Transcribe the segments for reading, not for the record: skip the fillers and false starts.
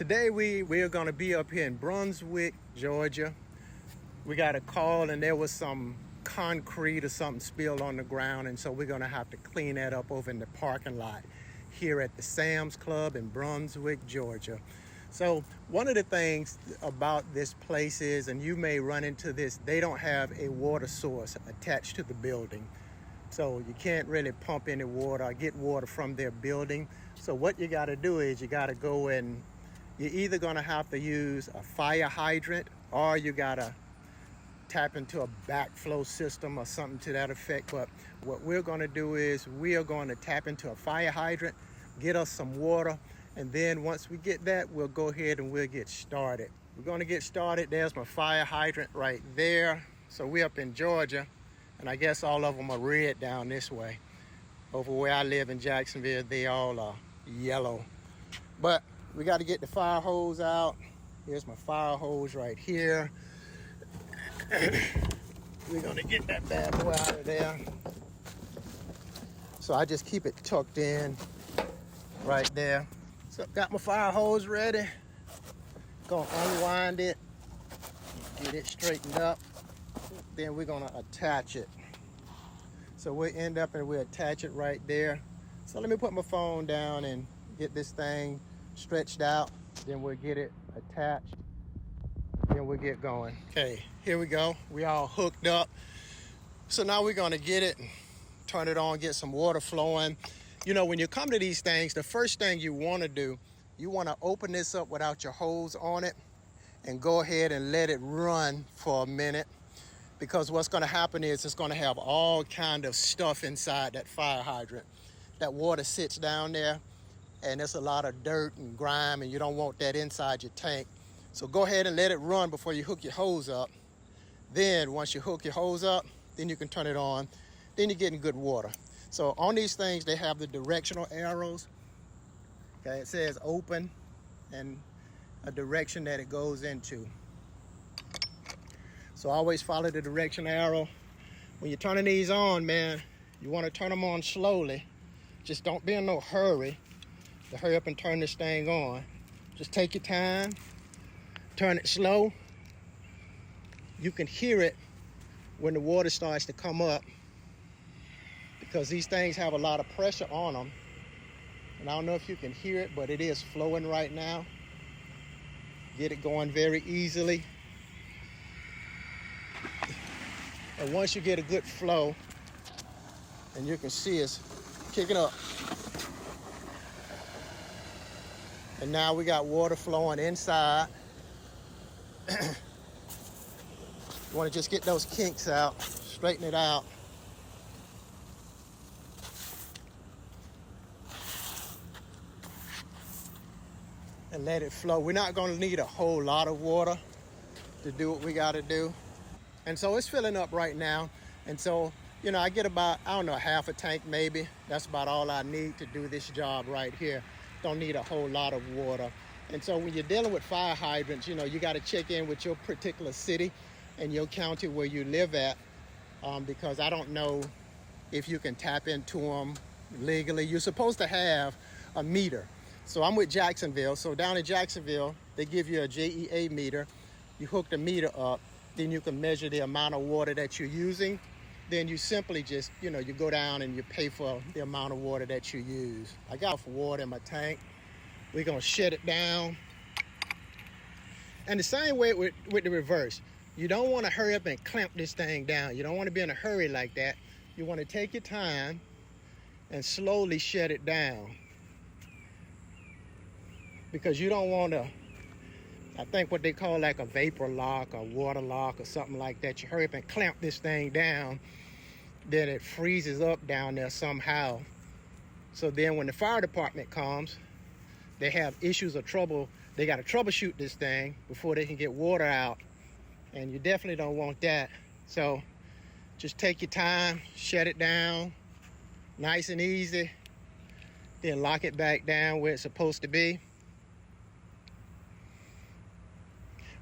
Today we are going to be up here in Brunswick, Georgia. We got a call and there was some concrete or something spilled on the ground, and so we're going to have to clean that up over in the parking lot here at the Sam's Club in Brunswick, Georgia. So one of the things about this place is, and you may run into this, they don't have a water source attached to the building. So you can't really pump any water or get water from their building. So what you got to do is you got to go and you're either going to have to use a fire hydrant, or you got to tap into a backflow system or something to that effect. But what we're going to do is we are going to tap into a fire hydrant, get us some water, and then once we get that, we'll go ahead and we'll get started. We're going to get started. There's my fire hydrant right there. So we're up in Georgia, and I guess all of them are red down this way. Over where I live in Jacksonville, they all are yellow. But we got to get the fire hose out. Here's my fire hose right here. We're going to get that bad boy out of there. So I just keep it tucked in right there. So got my fire hose ready. Gonna unwind it, get it straightened up. Then we're gonna attach it. So we'll end up and we'll attach it right there. So let me put my phone down and get this thing stretched out. Then we'll get it attached. Then we'll get going. Okay, here we go. We all hooked up. So now we're gonna get it, turn it on, get some water flowing. You know, when you come to these things, the first thing you wanna do, you wanna open this up without your hose on it and go ahead and let it run for a minute. Because what's gonna happen is it's gonna have all kind of stuff inside that fire hydrant. That water sits down there and there's a lot of dirt and grime, and you don't want that inside your tank. So go ahead and let it run before you hook your hose up. Then once you hook your hose up, then you can turn it on. Then you're getting good water. So on these things, they have the directional arrows. Okay, it says open and a direction that it goes into. So always follow the direction arrow. When you're turning these on, man, you want to turn them on slowly. Just don't be in no hurry to hurry up and turn this thing on. Just take your time, turn it slow. You can hear it when the water starts to come up, because these things have a lot of pressure on them. And I don't know if you can hear it, but it is flowing right now. Get it going very easily. And once you get a good flow, and you can see it's kicking up. And now we got water flowing inside. You want to just get those kinks out, straighten it out. And let it flow. We're not going to need a whole lot of water to do what we got to do. And so it's filling up right now. And so, you know, I get about, I don't know, half a tank maybe. That's about all I need to do this job right here. Don't need a whole lot of water. And so when you're dealing with fire hydrants, you know, you got to check in with your particular city and your county where you live at, because I don't know if you can tap into them legally. You're supposed to have a meter. So I'm with Jacksonville. So down in Jacksonville, they give you a JEA meter. You hook the meter up, then you can measure the amount of water that you're using. Then you simply just, you know, you go down and you pay for the amount of water that you use. I got water in my tank. We're gonna shut it down. And the same way with the reverse. You don't want to hurry up and clamp this thing down. You don't want to be in a hurry like that. You want to take your time and slowly shut it down. Because you don't want to, I think what they call like a vapor lock or water lock or something like that. You hurry up and clamp this thing down, then it freezes up down there somehow. So then when the fire department comes, they have issues or trouble. They got to troubleshoot this thing before they can get water out. And you definitely don't want that. So just take your time, shut it down, nice and easy. Then lock it back down where it's supposed to be.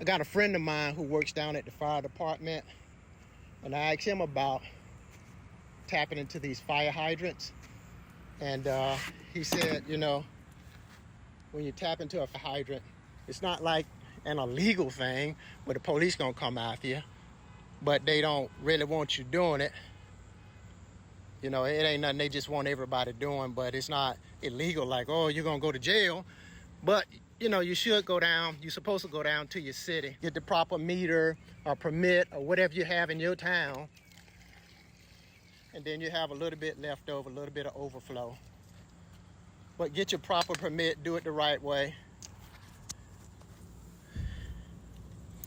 I got a friend of mine who works down at the fire department, and I asked him about tapping into these fire hydrants. And he said, you know, when you tap into a hydrant, It's not like an illegal thing where the police gonna come after you, but they don't really want you doing it. You know, it ain't nothing they just want everybody doing, but it's not illegal like, oh, you're gonna go to jail. But, you know, you should go down, you're supposed to go down to your city, get the proper meter or permit or whatever you have in your town. And then you have a little bit left over, a little bit of overflow. But get your proper permit, do it the right way,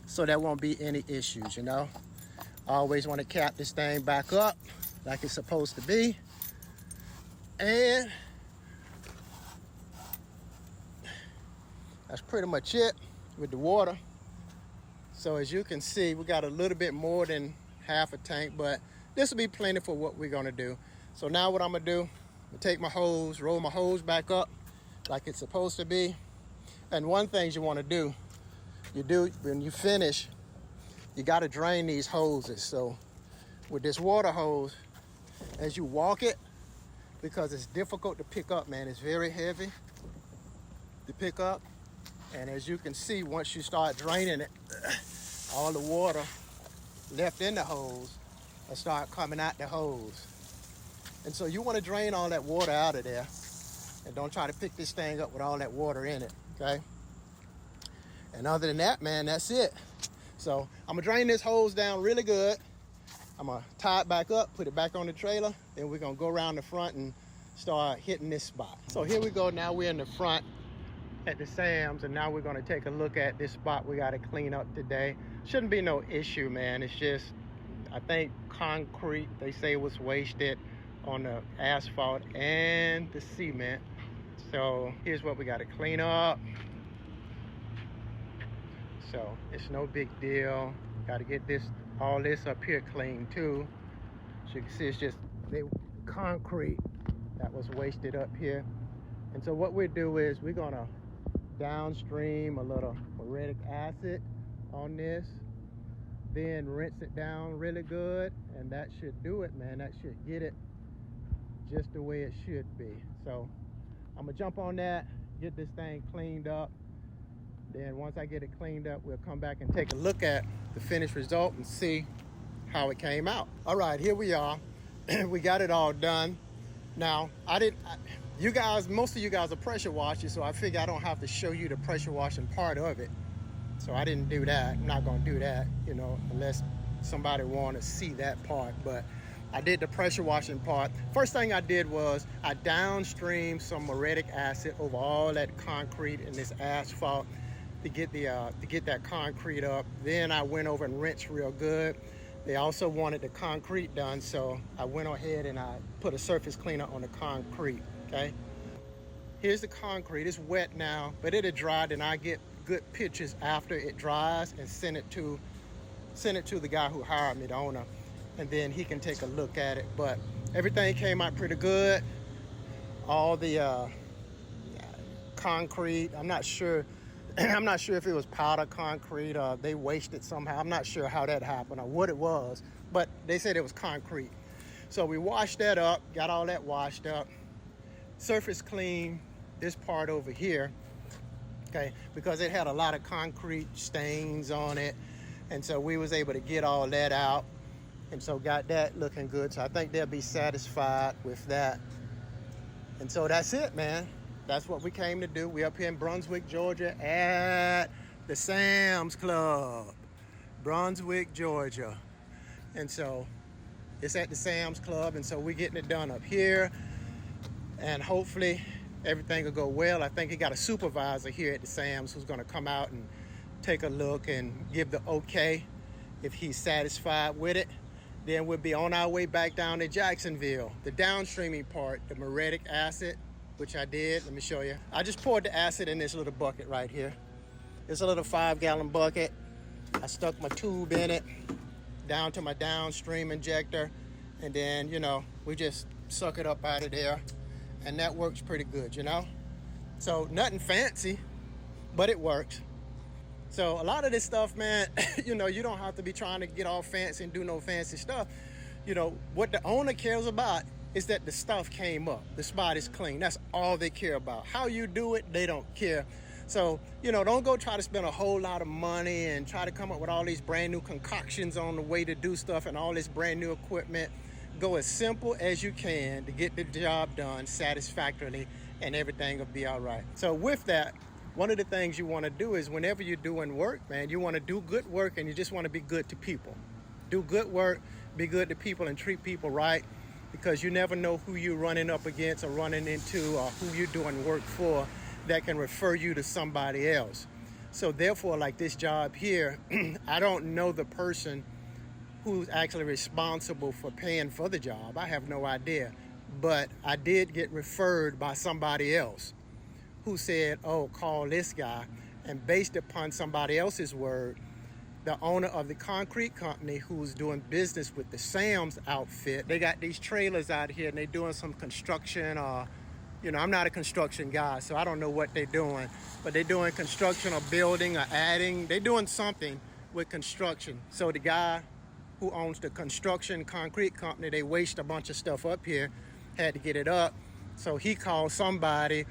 so there won't be any issues, you know. I always want to cap this thing back up like it's supposed to be. And that's pretty much it with the water. So as you can see, we got a little bit more than half a tank, but this will be plenty for what we're gonna do. So now what I'm gonna do, I'm gonna take my hose, roll my hose back up like it's supposed to be. And one thing you wanna do, when you finish, you gotta drain these hoses. So with this water hose, as you walk it, because it's difficult to pick up, man, it's very heavy to pick up. And as you can see, once you start draining it, all the water left in the hose will start coming out the hose. And so you want to drain all that water out of there, and don't try to pick this thing up with all that water in it, okay? And other than that, man, that's it. So I'm gonna drain this hose down really good. I'm gonna tie it back up, put it back on the trailer, then we're gonna go around the front and start hitting this spot. So here we go, now we're in the front at the Sam's, and now we're gonna take a look at this spot we gotta clean up today. Shouldn't be no issue, man. It's just, I think concrete, they say, was wasted on the asphalt and the cement. So here's what we gotta clean up. So it's no big deal. Gotta get all this up here clean too. So you can see it's just the concrete that was wasted up here. And so what we do is we're gonna downstream a little muriatic acid on this, then rinse it down really good, and that should do it, man. That should get it just the way it should be. So I'm gonna jump on that, get this thing cleaned up. Then once I get it cleaned up, we'll come back and take a look at the finished result and see how it came out. All right, here we are. We got it all done. Now, you guys, most of you guys are pressure washers, so I figure I don't have to show you the pressure washing part of it. So I didn't do that. I'm not gonna do that, you know, unless somebody want to see that part. But I did the pressure washing part. First thing I did was I downstreamed some muriatic acid over all that concrete and this asphalt to get that concrete up. Then I went over and rinsed real good. They also wanted the concrete done, so I went ahead and I put a surface cleaner on the concrete, okay? Here's the concrete. It's wet now, but it'll dry, and I get good pictures after it dries and send it to the guy who hired me, the owner, and then he can take a look at it. But everything came out pretty good. All the concrete, I'm not sure if it was powder concrete or they wasted somehow. I'm not sure how that happened or what it was, but they said it was concrete. So we washed that up, got all that washed up, surface clean this part over here, okay, because it had a lot of concrete stains on it. And so we was able to get all that out, and so got that looking good. So I think they'll be satisfied with that. And so that's it, man. That's what we came to do. We're up here in Brunswick, Georgia at the Sam's Club. Brunswick, Georgia. And so it's at the Sam's Club, and so we're getting it done up here. And hopefully everything will go well. I think he got a supervisor here at the Sam's who's gonna come out and take a look and give the okay. If he's satisfied with it, then we'll be on our way back down to Jacksonville. The downstreaming part, the muriatic acid, which I did. Let me show you. I just poured the acid in this little bucket right here. It's a little 5-gallon bucket. I stuck my tube in it down to my downstream injector, and then, you know, we just suck it up out of there, and that works pretty good, you know? So nothing fancy, but it works. So a lot of this stuff, man, you know, you don't have to be trying to get all fancy and do no fancy stuff. You know, what the owner cares about is that the stuff came up, the spot is clean. That's all they care about. How you do it, they don't care. So, don't go try to spend a whole lot of money and try to come up with all these brand new concoctions on the way to do stuff and all this brand new equipment. Go as simple as you can to get the job done satisfactorily, and everything will be all right. So with that, one of the things you want to do is whenever you're doing work, man, you want to do good work, and you just want to be good to people. Do good work, be good to people, and treat people right, because you never know who you're running up against or running into, or who you're doing work for that can refer you to somebody else. So therefore, like this job here, I don't know the person who's actually responsible for paying for the job. I have no idea. But I did get referred by somebody else who said, oh, call this guy. And based upon somebody else's word, the owner of the concrete company who's doing business with the Sam's outfit, they got these trailers out here and they're doing some construction. I'm not a construction guy, so I don't know what they're doing. But they're doing construction or building or adding. They're doing something with construction. So the guy who owns the construction concrete company, they waste a bunch of stuff up here, had to get it up. So he called somebody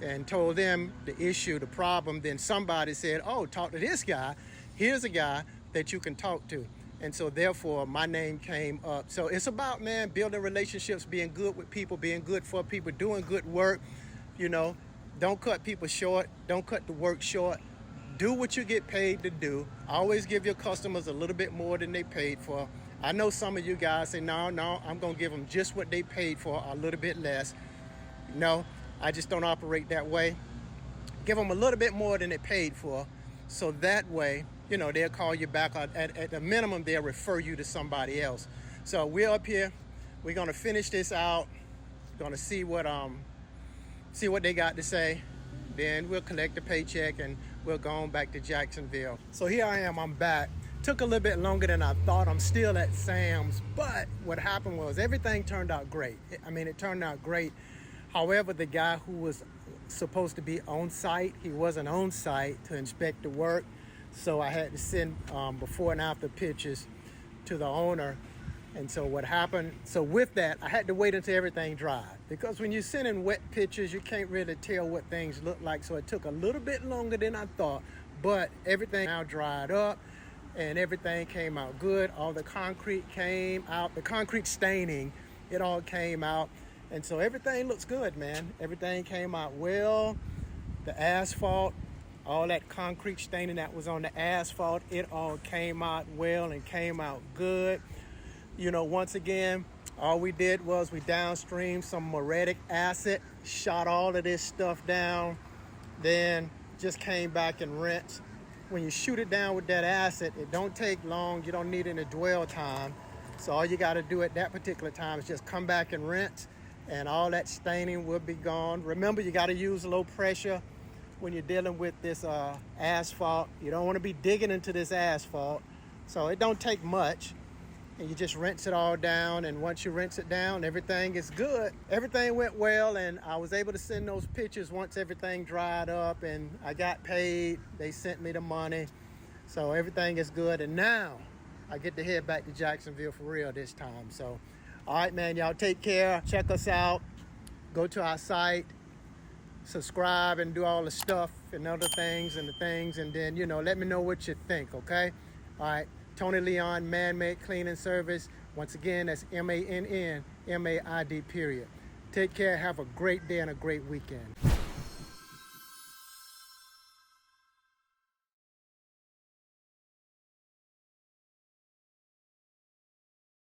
and told them the issue, the problem. Then somebody said, oh, talk to this guy. Here's a guy that you can talk to. And so therefore my name came up. So it's about, man, building relationships, being good with people, being good for people, doing good work. Don't cut people short. Don't cut the work short. Do what you get paid to do. Always give your customers a little bit more than they paid for. I know some of you guys say, no, I'm going to give them just what they paid for, a little bit less. No, I just don't operate that way. Give them a little bit more than they paid for. So that way, they'll call you back. At the minimum, they'll refer you to somebody else. So we're up here. We're going to finish this out. Going to see what they got to say. Then we'll collect the paycheck and we'll go on back to Jacksonville. So here I am, I'm back. Took a little bit longer than I thought. I'm still at Sam's, but what happened was everything turned out great. It turned out great. However, the guy who was supposed to be on site, he wasn't on site to inspect the work. So I had to send before and after pictures to the owner. And so what happened, so with that, I had to wait until everything dried, because when you're sending wet pictures, you can't really tell what things look like. So it took a little bit longer than I thought, but everything now dried up and everything came out good. All the concrete came out, the concrete staining, it all came out. And so everything looks good, man. Everything came out well. The asphalt, all that concrete staining that was on the asphalt, it all came out well and came out good. Once again, all we did was we downstreamed some muriatic acid, shot all of this stuff down, then just came back and rinsed. When you shoot it down with that acid, it don't take long. You don't need any dwell time. So all you got to do at that particular time is just come back and rinse, and all that staining will be gone. Remember, you got to use low pressure when you're dealing with this asphalt. You don't want to be digging into this asphalt. So it don't take much. And you just rinse it all down, and once you rinse it down, everything is good. Everything went well, and I was able to send those pictures once everything dried up, and I got paid. They sent me the money, so everything is good. And now I get to head back to Jacksonville for real this time. So all right, man, y'all take care. Check us out. Go to our site, subscribe, and do all the stuff and other things and then let me know what you think. Okay, all right. Tony Leon, Mann Maid Cleaning Service. Once again, that's MANN MAID. Take care. Have a great day and a great weekend.